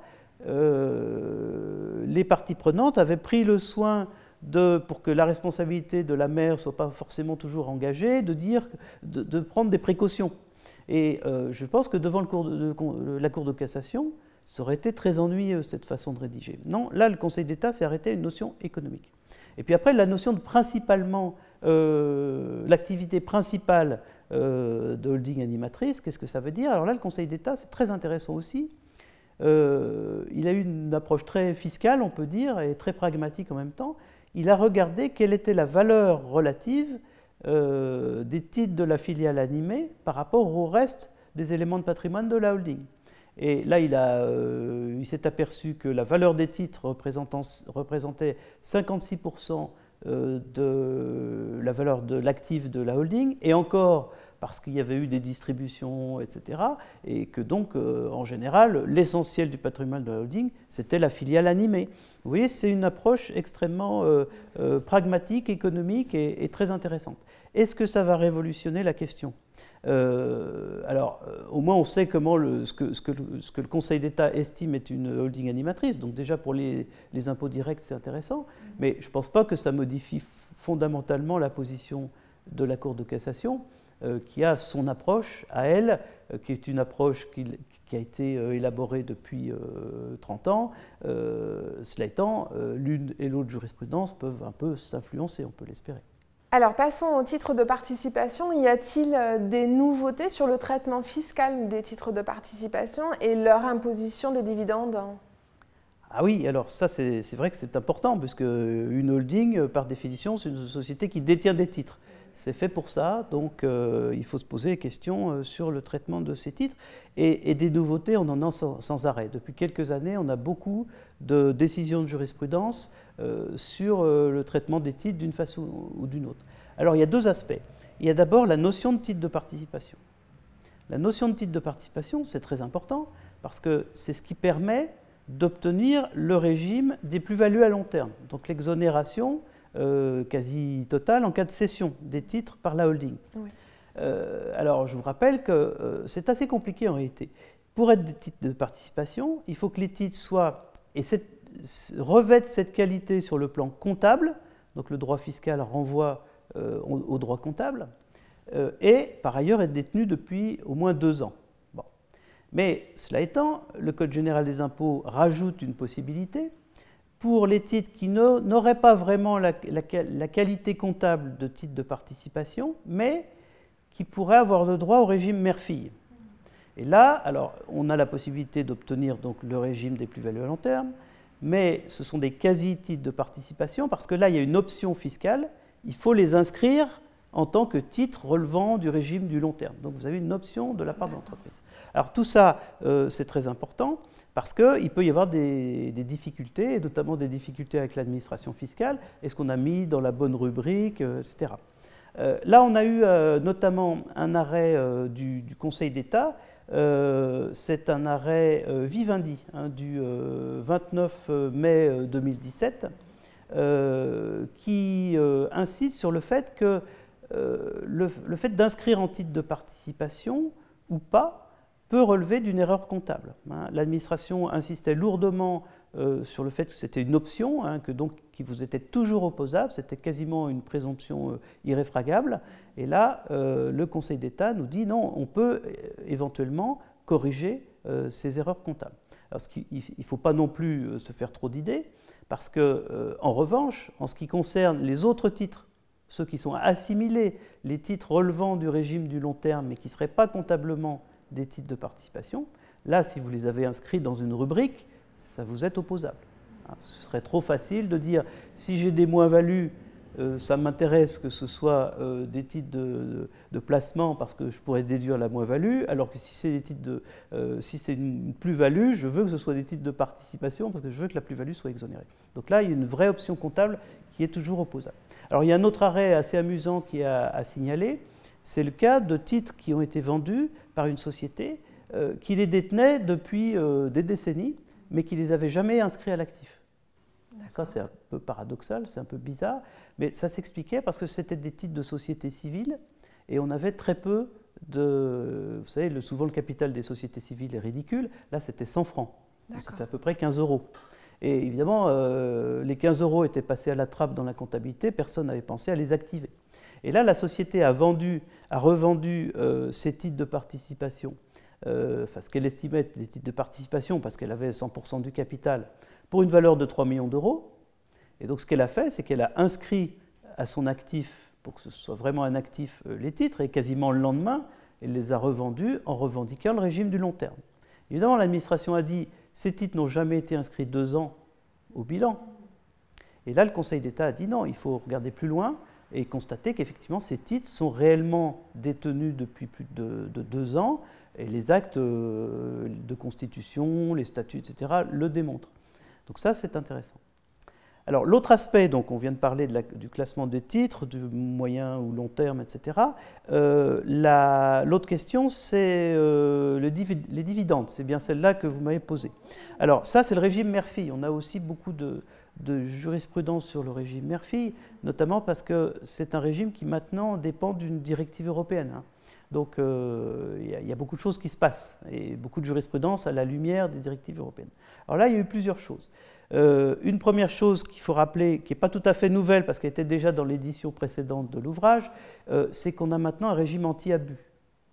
les parties prenantes avaient pris le soin, pour que la responsabilité de la mère ne soit pas forcément toujours engagée, de prendre des précautions. Et je pense que devant la Cour de cassation, ça aurait été très ennuyeux, cette façon de rédiger. Non, là, le Conseil d'État s'est arrêté à une notion économique. Et puis après, la notion de l'activité principale de holding animatrice, qu'est-ce que ça veut dire? Alors là, le Conseil d'État, c'est très intéressant aussi. Il a eu une approche très fiscale, on peut dire, et très pragmatique en même temps. Il a regardé quelle était la valeur relative des titres de la filiale animée par rapport au reste des éléments de patrimoine de la holding. Et là, il s'est aperçu que la valeur des titres représentait 56% de la valeur de l'actif de la holding, et encore parce qu'il y avait eu des distributions, etc., et que donc, en général, l'essentiel du patrimoine de la holding, c'était la filiale animée. Vous voyez, c'est une approche extrêmement pragmatique, économique et très intéressante. Est-ce que ça va révolutionner la question? Alors, au moins, on sait comment ce que le Conseil d'État estime est une holding animatrice. Donc déjà, pour les impôts directs, c'est intéressant. Mais je ne pense pas que ça modifie fondamentalement la position de la Cour de cassation, qui a son approche à elle, qui est une approche qui a été élaborée depuis 30 ans. Cela étant, l'une et l'autre jurisprudence peuvent un peu s'influencer, on peut l'espérer. Alors, passons aux titres de participation. Y a-t-il des nouveautés sur le traitement fiscal des titres de participation et leur imposition des dividendes? Ah oui, alors ça, c'est vrai que c'est important, puisque une holding, par définition, c'est une société qui détient des titres. C'est fait pour ça, donc il faut se poser des questions sur le traitement de ces titres. Et des nouveautés, on en a sans arrêt. Depuis quelques années, on a beaucoup de décisions de jurisprudence sur le traitement des titres d'une façon ou d'une autre. Alors il y a deux aspects. Il y a d'abord la notion de titre de participation. La notion de titre de participation, c'est très important, parce que c'est ce qui permet d'obtenir le régime des plus-values à long terme, donc l'exonération quasi totale en cas de cession des titres par la holding. Oui. Alors, je vous rappelle que c'est assez compliqué en réalité. Pour être des titres de participation, il faut que les titres revêtent cette qualité sur le plan comptable, donc le droit fiscal renvoie au droit comptable, et par ailleurs être détenus depuis au moins 2 ans. Bon. Mais cela étant, le Code général des impôts rajoute une possibilité pour les titres qui n'auraient pas vraiment la qualité comptable de titres de participation, mais qui pourraient avoir le droit au régime mère-fille. Et là, alors, on a la possibilité d'obtenir donc le régime des plus-values à long terme, mais ce sont des quasi-titres de participation, parce que là, il y a une option fiscale, il faut les inscrire en tant que titres relevant du régime du long terme. Donc vous avez une option de la part de l'entreprise. Alors tout ça, c'est très important, parce qu'il peut y avoir des difficultés, et notamment des difficultés avec l'administration fiscale. Est-ce qu'on a mis dans la bonne rubrique, etc. Là, on a eu notamment un arrêt du Conseil d'État. C'est un arrêt Vivendi du 29 mai 2017 qui insiste sur le fait que le fait d'inscrire en titre de participation ou pas peut relever d'une erreur comptable. L'administration insistait lourdement sur le fait que c'était une option, qui vous était toujours opposable, c'était quasiment une présomption irréfragable. Et là, le Conseil d'État nous dit non, on peut éventuellement corriger ces erreurs comptables. Alors, il ne faut pas non plus se faire trop d'idées, parce que, en revanche, en ce qui concerne les autres titres, ceux qui sont assimilés, les titres relevant du régime du long terme, mais qui ne seraient pas comptablement des titres de participation, là, si vous les avez inscrits dans une rubrique, ça vous est opposable. Ce serait trop facile de dire, si j'ai des moins-values, ça m'intéresse que ce soit des titres de placement parce que je pourrais déduire la moins-value, alors que si c'est des titres si c'est une plus-value, je veux que ce soit des titres de participation parce que je veux que la plus-value soit exonérée. Donc là, il y a une vraie option comptable qui est toujours opposable. Alors il y a un autre arrêt assez amusant qui est à signaler, c'est le cas de titres qui ont été vendus par une société qui les détenait depuis des décennies, mais qui ne les avait jamais inscrits à l'actif. Ça, c'est un peu paradoxal, c'est un peu bizarre, mais ça s'expliquait parce que c'était des titres de société civile et on avait très peu de... Vous savez, souvent le capital des sociétés civiles est ridicule, là c'était 100 francs, donc ça fait à peu près 15 €. Et évidemment, les 15 € étaient passés à la trappe dans la comptabilité, personne n'avait pensé à les activer. Et là, la société a revendu ces titres de participation, enfin ce qu'elle estimait être des titres de participation parce qu'elle avait 100% du capital, pour une valeur de 3 millions €. Et donc ce qu'elle a fait, c'est qu'elle a inscrit à son actif, pour que ce soit vraiment un actif, les titres, et quasiment le lendemain, elle les a revendus en revendiquant le régime du long terme. Évidemment, l'administration a dit, ces titres n'ont jamais été inscrits 2 ans au bilan. Et là, le Conseil d'État a dit non, il faut regarder plus loin et constater qu'effectivement, ces titres sont réellement détenus depuis plus de 2 ans, et les actes de constitution, les statuts, etc., le démontrent. Donc ça, c'est intéressant. Alors l'autre aspect, donc on vient de parler du classement des titres, du moyen ou long terme, etc. L'autre question, c'est les dividendes. C'est bien celle-là que vous m'avez posée. Alors ça, c'est le régime mère-fille. On a aussi beaucoup de jurisprudence sur le régime mère-fille, notamment parce que c'est un régime qui maintenant dépend d'une directive européenne. Donc il y a beaucoup de choses qui se passent et beaucoup de jurisprudence à la lumière des directives européennes. Alors là, il y a eu plusieurs choses. Une première chose qu'il faut rappeler, qui n'est pas tout à fait nouvelle parce qu'elle était déjà dans l'édition précédente de l'ouvrage, c'est qu'on a maintenant un régime anti-abus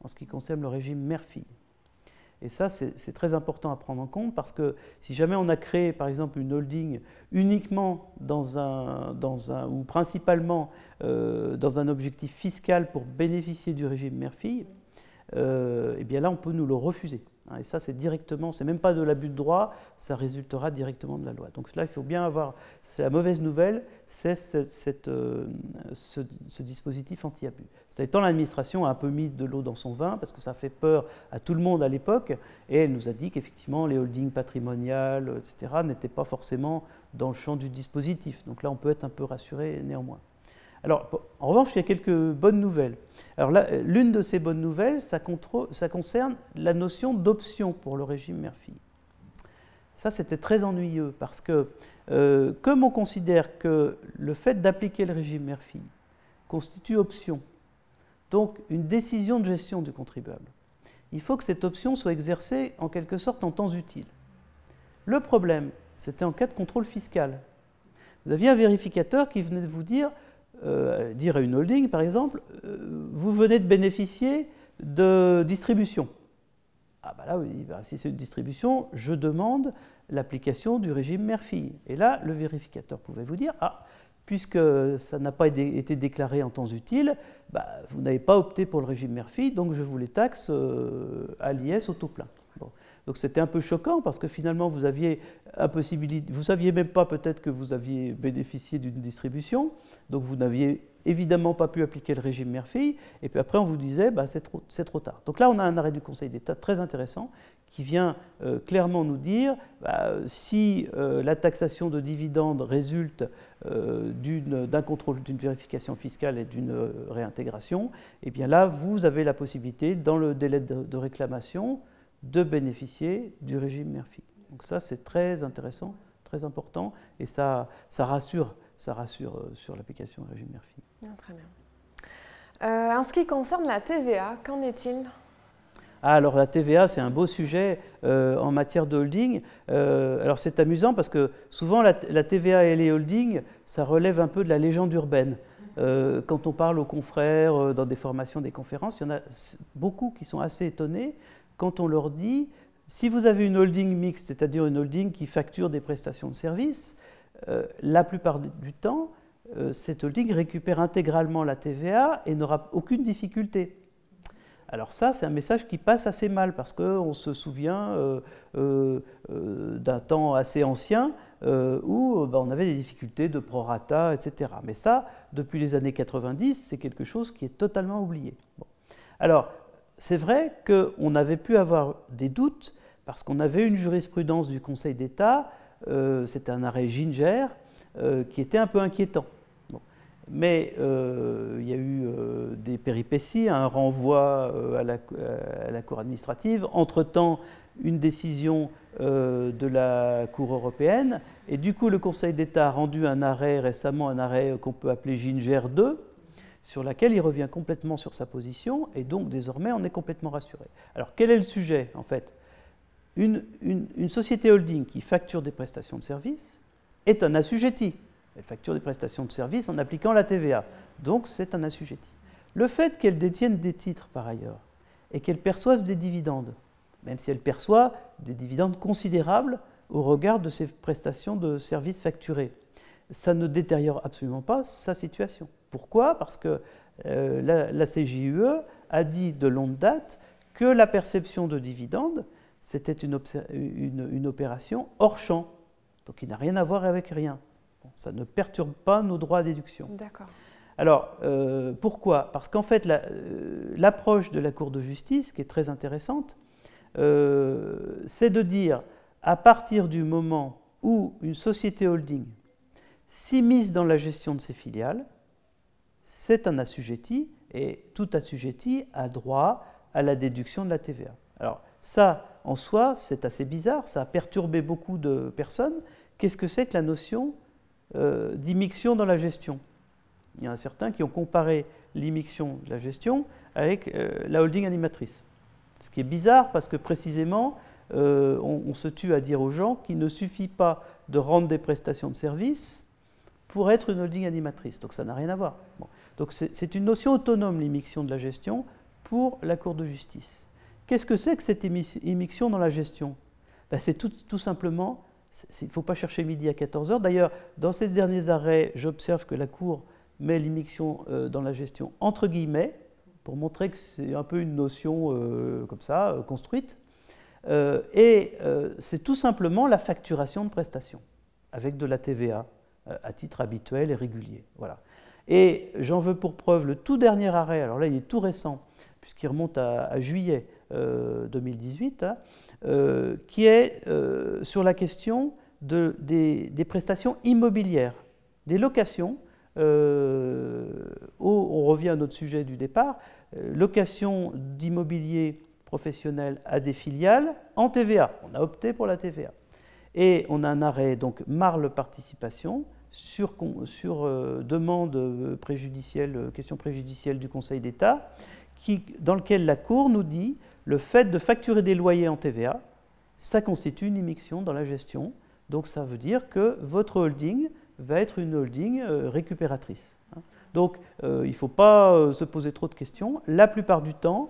en ce qui concerne le régime mère-fille. Et ça, c'est très important à prendre en compte parce que si jamais on a créé, par exemple, une holding uniquement ou principalement dans un objectif fiscal pour bénéficier du régime mère-fille, eh bien là, on peut nous le refuser. Et ça, c'est directement, c'est même pas de l'abus de droit, ça résultera directement de la loi. Donc là, il faut bien avoir, c'est la mauvaise nouvelle, c'est ce dispositif anti-abus. Cela étant, l'administration a un peu mis de l'eau dans son vin, parce que ça fait peur à tout le monde à l'époque, et elle nous a dit qu'effectivement, les holdings patrimoniales, etc., n'étaient pas forcément dans le champ du dispositif. Donc là, on peut être un peu rassuré néanmoins. Alors, en revanche, il y a quelques bonnes nouvelles. Alors là, l'une de ces bonnes nouvelles, ça concerne la notion d'option pour le régime mère-fille. Ça, c'était très ennuyeux parce que, comme on considère que le fait d'appliquer le régime mère-fille constitue option, donc une décision de gestion du contribuable, il faut que cette option soit exercée en quelque sorte en temps utile. Le problème, c'était en cas de contrôle fiscal. Vous aviez un vérificateur qui venait de vous dire à une holding, par exemple, vous venez de bénéficier de distribution. Ah ben là, oui, si c'est une distribution, je demande l'application du régime mère-fille. Et là, le vérificateur pouvait vous dire, ah, puisque ça n'a pas été déclaré en temps utile, bah, vous n'avez pas opté pour le régime mère-fille, donc je vous les taxe à l'IS au taux plein. Bon. Donc c'était un peu choquant parce que finalement vous aviez impossibilité, vous ne saviez même pas peut-être que vous aviez bénéficié d'une distribution, donc vous n'aviez évidemment pas pu appliquer le régime mère-fille, et puis après on vous disait bah, c'est trop tard. Donc là on a un arrêt du Conseil d'État très intéressant qui vient clairement nous dire bah, si la taxation de dividendes résulte d'un contrôle, d'une vérification fiscale et d'une réintégration, et bien là vous avez la possibilité dans le délai de réclamation de bénéficier du régime mère-fille. Donc ça, c'est très intéressant, très important, et ça rassure sur l'application du régime mère-fille. Très bien. En ce qui concerne la TVA, qu'en est-il ? Alors la TVA, c'est un beau sujet en matière de holding. Alors c'est amusant parce que souvent la TVA et les holdings, ça relève un peu de la légende urbaine. Quand on parle aux confrères dans des formations, des conférences, il y en a beaucoup qui sont assez étonnés quand on leur dit Si vous avez une holding mixte, c'est-à-dire une holding qui facture des prestations de services, la plupart du temps, cette holding récupère intégralement la TVA et n'aura aucune difficulté. Alors ça, c'est un message qui passe assez mal parce qu'on se souvient d'un temps assez ancien où on avait des difficultés de prorata, etc. Mais ça, depuis les années 90, c'est quelque chose qui est totalement oublié. Bon. Alors, c'est vrai qu'on avait pu avoir des doutes parce qu'on avait une jurisprudence du Conseil d'État, c'était un arrêt Ginger, qui était un peu inquiétant. Bon. Mais il y a eu des péripéties, un renvoi à la Cour administrative, entre-temps une décision de la Cour européenne, et du coup le Conseil d'État a rendu un arrêt récemment, un arrêt qu'on peut appeler Ginger 2, sur laquelle il revient complètement sur sa position, et donc désormais on est complètement rassuré. Alors quel est le sujet en fait ? Une société holding qui facture des prestations de services est un assujetti. Elle facture des prestations de services en appliquant la TVA, donc c'est un assujetti. Le fait qu'elle détienne des titres par ailleurs, et qu'elle perçoive des dividendes, même si elle perçoit des dividendes considérables au regard de ses prestations de services facturées, ça ne détériore absolument pas sa situation. Pourquoi ? Parce que la CJUE a dit de longue date que la perception de dividendes, c'était une opération hors champ, donc il n'a rien à voir avec rien. Bon, ça ne perturbe pas nos droits à déduction. D'accord. Alors, pourquoi ? Parce qu'en fait, l'approche de la Cour de justice, qui est très intéressante, c'est de dire, à partir du moment où une société holding s'immisce dans la gestion de ses filiales, c'est un assujetti, et tout assujetti a droit à la déduction de la TVA. Alors, ça, en soi, c'est assez bizarre, ça a perturbé beaucoup de personnes. Qu'est-ce que c'est que la notion d'immixtion dans la gestion ? Il y en a certains qui ont comparé l'immixtion de la gestion avec la holding animatrice. Ce qui est bizarre parce que précisément, on se tue à dire aux gens qu'il ne suffit pas de rendre des prestations de services pour être une holding animatrice. Donc ça n'a rien à voir. Bon. Donc c'est une notion autonome, l'immixtion de la gestion, pour la Cour de justice. Qu'est-ce que c'est que cette immixtion dans la gestion ? Ben, c'est tout simplement, il ne faut pas chercher midi à 14h. D'ailleurs, dans ces derniers arrêts, j'observe que la Cour met l'immixtion dans la gestion entre guillemets, pour montrer que c'est un peu une notion comme ça, construite. C'est tout simplement la facturation de prestations, avec de la TVA, à titre habituel et régulier. Voilà. Et j'en veux pour preuve le tout dernier arrêt, alors là il est tout récent, puisqu'il remonte à juillet 2018, hein, qui est sur la question des prestations immobilières, des locations. On revient à notre sujet du départ, location d'immobilier professionnel à des filiales en TVA. On a opté pour la TVA. Et on a un arrêt, donc Marle Participation, sur demande préjudicielle, question préjudicielle du Conseil d'État, dans lequel la Cour nous dit le fait de facturer des loyers en TVA, ça constitue une immixtion dans la gestion. Donc ça veut dire que votre holding va être une holding récupératrice. Donc il ne faut pas se poser trop de questions. La plupart du temps,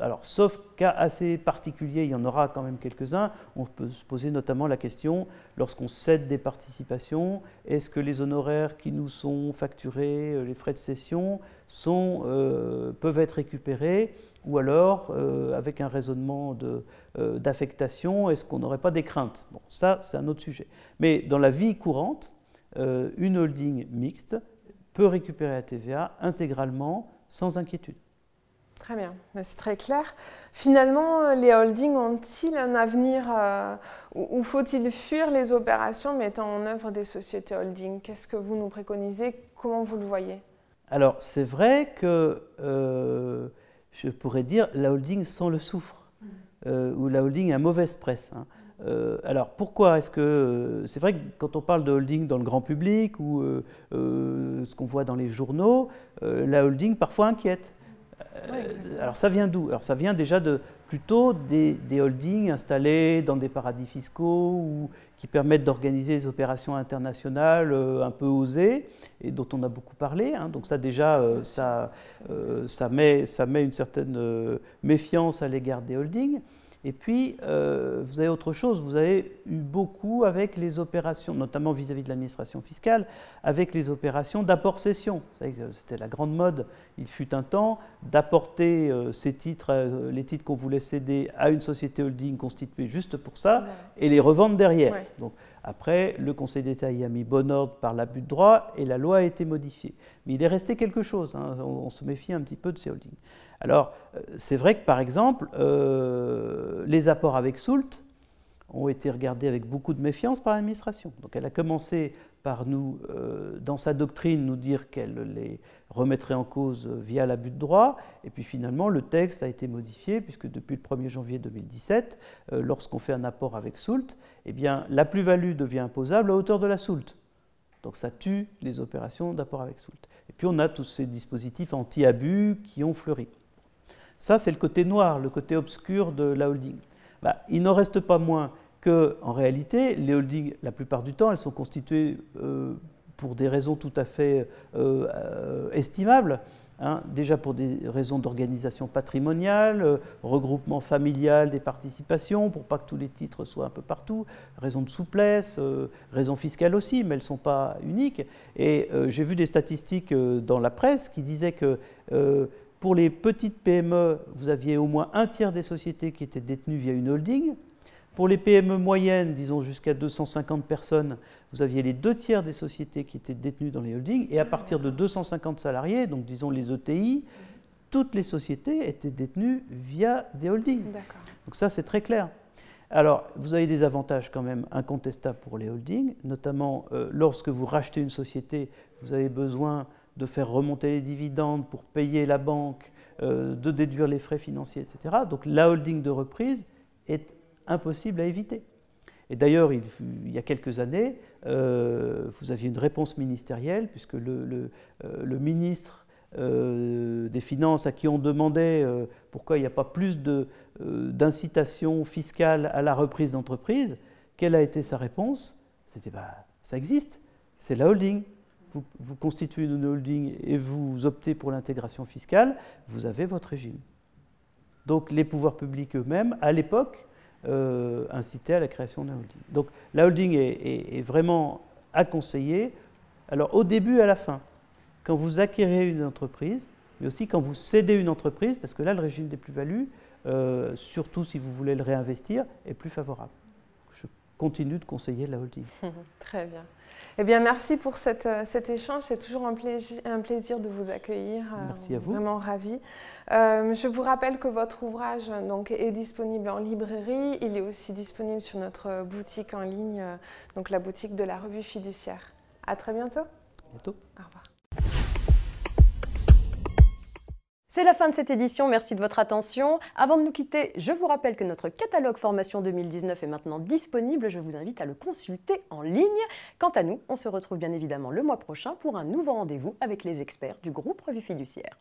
alors sauf cas assez particuliers, il y en aura quand même quelques-uns, on peut se poser notamment la question, lorsqu'on cède des participations, est-ce que les honoraires qui nous sont facturés, les frais de cession, peuvent être récupérés, ou alors, avec un raisonnement d'affectation, est-ce qu'on n'aurait pas des craintes ? Bon, ça, c'est un autre sujet. Mais dans la vie courante, une holding mixte peut récupérer la TVA intégralement, sans inquiétude. Très bien, c'est très clair. Finalement, les holdings ont-ils un avenir ou faut-il fuir les opérations mettant en œuvre des sociétés holding ? Qu'est-ce que vous nous préconisez ? Comment vous le voyez ? Alors, c'est vrai que je pourrais dire la holding sans le soufre, ou la holding à mauvaise presse. Hein. Alors pourquoi est-ce que c'est vrai que quand on parle de holding dans le grand public ou ce qu'on voit dans les journaux, la holding parfois inquiète. Alors ça vient d'où ? Alors ça vient déjà plutôt des holdings installés dans des paradis fiscaux ou qui permettent d'organiser des opérations internationales un peu osées et dont on a beaucoup parlé. Hein. Donc ça déjà, ça met une certaine méfiance à l'égard des holdings. Et puis, vous avez autre chose, vous avez eu beaucoup avec les opérations, notamment vis-à-vis de l'administration fiscale, avec les opérations d'apport-cession. Vous savez que c'était la grande mode, il fut un temps, d'apporter ces titres, les titres qu'on voulait céder à une société holding constituée juste pour ça, et les revendre derrière. Ouais. Donc, après, le Conseil d'État y a mis bon ordre par l'abus de droit et la loi a été modifiée. Mais il est resté quelque chose, hein, on se méfie un petit peu de ces holdings. Alors, c'est vrai que par exemple, les apports avec Soult ont été regardés avec beaucoup de méfiance par l'administration. Donc elle a commencé par nous, dans sa doctrine, nous dire qu'elle les remettrait en cause via l'abus de droit. Et puis finalement, le texte a été modifié, puisque depuis le 1er janvier 2017, lorsqu'on fait un apport avec Soult, eh bien, la plus-value devient imposable à hauteur de la Soult. Donc ça tue les opérations d'apport avec Soult. Et puis on a tous ces dispositifs anti-abus qui ont fleuri. Ça, c'est le côté noir, le côté obscur de la holding. Il n'en reste pas moins qu'en réalité, les holdings, la plupart du temps, elles sont constituées pour des raisons tout à fait estimables. Hein, déjà pour des raisons d'organisation patrimoniale, regroupement familial des participations, pour pas que tous les titres soient un peu partout, raisons de souplesse, raisons fiscales aussi, mais elles ne sont pas uniques. Et j'ai vu des statistiques dans la presse qui disaient que pour les petites PME, vous aviez au moins un tiers des sociétés qui étaient détenues via une holding. Pour les PME moyennes, disons jusqu'à 250 personnes, vous aviez les 2 tiers des sociétés qui étaient détenues dans les holdings. Et à partir de 250 salariés, donc disons les ETI, toutes les sociétés étaient détenues via des holdings. Donc ça, c'est très clair. Alors, vous avez des avantages quand même incontestables pour les holdings, notamment lorsque vous rachetez une société, vous avez besoin de faire remonter les dividendes pour payer la banque, de déduire les frais financiers, etc. Donc la holding de reprise est impossible à éviter. Et d'ailleurs, il y a quelques années, vous aviez une réponse ministérielle, puisque le ministre des Finances à qui on demandait pourquoi il n'y a pas plus d'incitation fiscale à la reprise d'entreprise, quelle a été sa réponse? C'était ça existe, c'est la holding. Vous constituez une holding et vous optez pour l'intégration fiscale, vous avez votre régime. Donc les pouvoirs publics eux-mêmes, à l'époque, incitaient à la création d'un holding. Donc la holding est vraiment à conseiller, alors au début et à la fin, quand vous acquérez une entreprise, mais aussi quand vous cédez une entreprise, parce que là le régime des plus-values, surtout si vous voulez le réinvestir, est plus favorable. Je continue de conseiller la holding. Très bien. Eh bien, merci pour cet échange. C'est toujours un plaisir de vous accueillir. Merci à vous. Vraiment ravie. Je vous rappelle que votre ouvrage donc, est disponible en librairie. Il est aussi disponible sur notre boutique en ligne, donc la boutique de la revue Fiduciaire. À très bientôt. À bientôt. Au revoir. C'est la fin de cette édition, merci de votre attention. Avant de nous quitter, je vous rappelle que notre catalogue formation 2019 est maintenant disponible, je vous invite à le consulter en ligne. Quant à nous, on se retrouve bien évidemment le mois prochain pour un nouveau rendez-vous avec les experts du groupe Revue Fiduciaire.